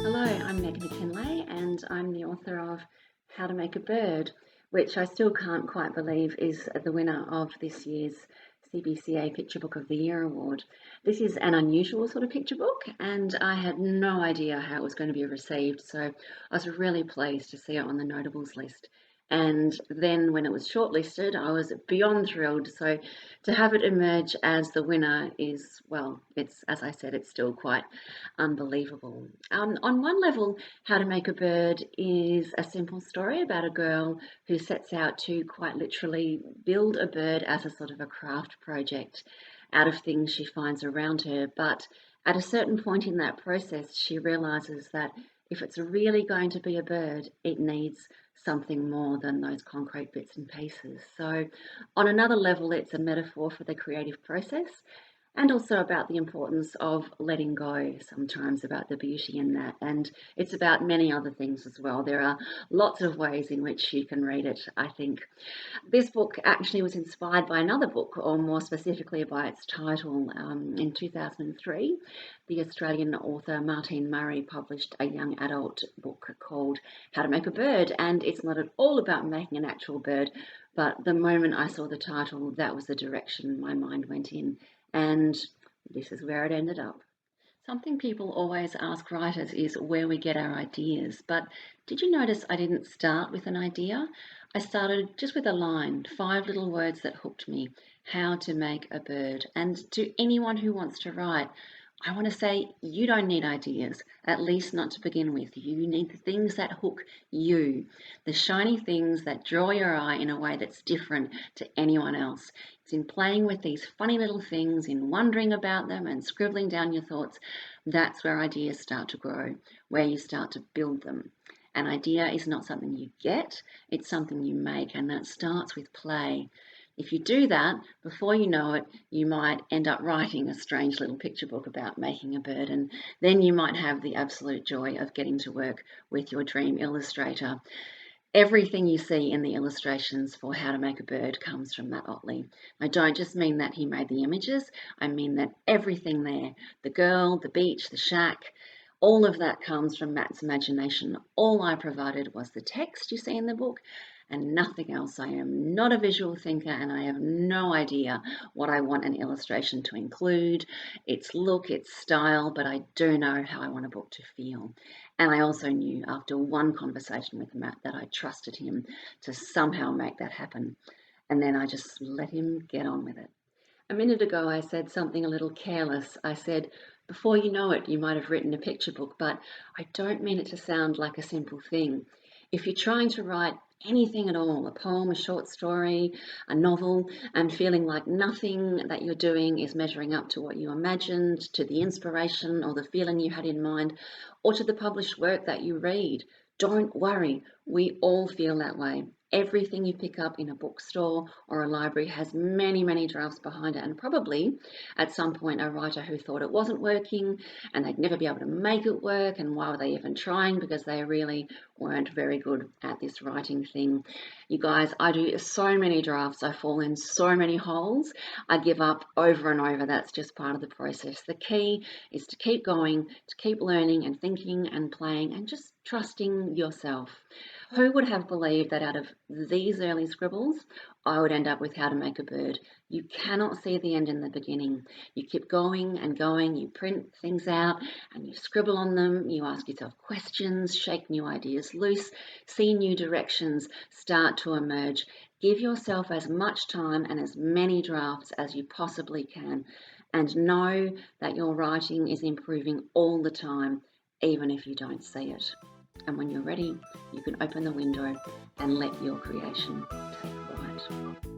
Hello, I'm Meg McKinlay and I'm the author of How to Make a Bird, which I still can't quite believe is the winner of this year's CBCA Picture Book of the Year award. This is an unusual sort of picture book and I had no idea how it was going to be received, so I was really pleased to see it on the notables list. And then when it was shortlisted, I was beyond thrilled. So to have it emerge as the winner is, well, it's, as I said, it's still quite unbelievable. On one level, How to Make a Bird is a simple story about a girl who sets out to quite literally build a bird as a sort of a craft project out of things she finds around her. But at a certain point in that process, she realizes that if it's really going to be a bird, it needs something more than those concrete bits and pieces. So, on another level, it's a metaphor for the creative process and also about the importance of letting go sometimes, about the beauty in that. And it's about many other things as well. There are lots of ways in which you can read it, I think. This book actually was inspired by another book, or more specifically by its title. In 2003, the Australian author Martine Murray published a young adult book called How to Make a Bird, and it's not at all about making an actual bird, but the moment I saw the title, that was the direction my mind went in, and this is where it ended up. Something people always ask writers is where we get our ideas, but did you notice I didn't start with an idea? I started just with a line, 5 little words that hooked me: how to make a bird. And to anyone who wants to write, I want to say you don't need ideas, at least not to begin with. You need the things that hook you, the shiny things that draw your eye in a way that's different to anyone else. It's in playing with these funny little things, in wondering about them and scribbling down your thoughts. That's where ideas start to grow, where you start to build them. An idea is not something you get, it's something you make, and that starts with play. If you do that, before you know it, you might end up writing a strange little picture book about making a bird, and then you might have the absolute joy of getting to work with your dream illustrator. Everything you see in the illustrations for How to Make a Bird comes from Matt Ottley. I don't just mean that he made the images, I mean that everything there, the girl, the beach, the shack, all of that comes from Matt's imagination. All I provided was the text you see in the book and nothing else. I am not a visual thinker and I have no idea what I want an illustration to include, its look, its style, but I do know how I want a book to feel. And I also knew after one conversation with Matt that I trusted him to somehow make that happen. And then I just let him get on with it. A minute ago, I said something a little careless. I said, before you know it, you might have written a picture book, but I don't mean it to sound like a simple thing. If you're trying to write anything at all, a poem, a short story, a novel, and feeling like nothing that you're doing is measuring up to what you imagined, to the inspiration or the feeling you had in mind, or to the published work that you read, don't worry. We all feel that way. Everything you pick up in a bookstore or a library has many, many drafts behind it, and probably at some point a writer who thought it wasn't working and they'd never be able to make it work, and why were they even trying, because they really weren't very good at this writing thing. You guys, I do so many drafts, I fall in so many holes, I give up over and over. That's just part of the process. The key is to keep going, to keep learning and thinking and playing and just trusting yourself. Who would have believed that out of these early scribbles, I would end up with How to Make a Bird? You cannot see the end in the beginning. You keep going and going, you print things out and you scribble on them, you ask yourself questions, shake new ideas loose, see new directions start to emerge. Give yourself as much time and as many drafts as you possibly can, and know that your writing is improving all the time, even if you don't see it. And when you're ready, you can open the window and let your creation take flight.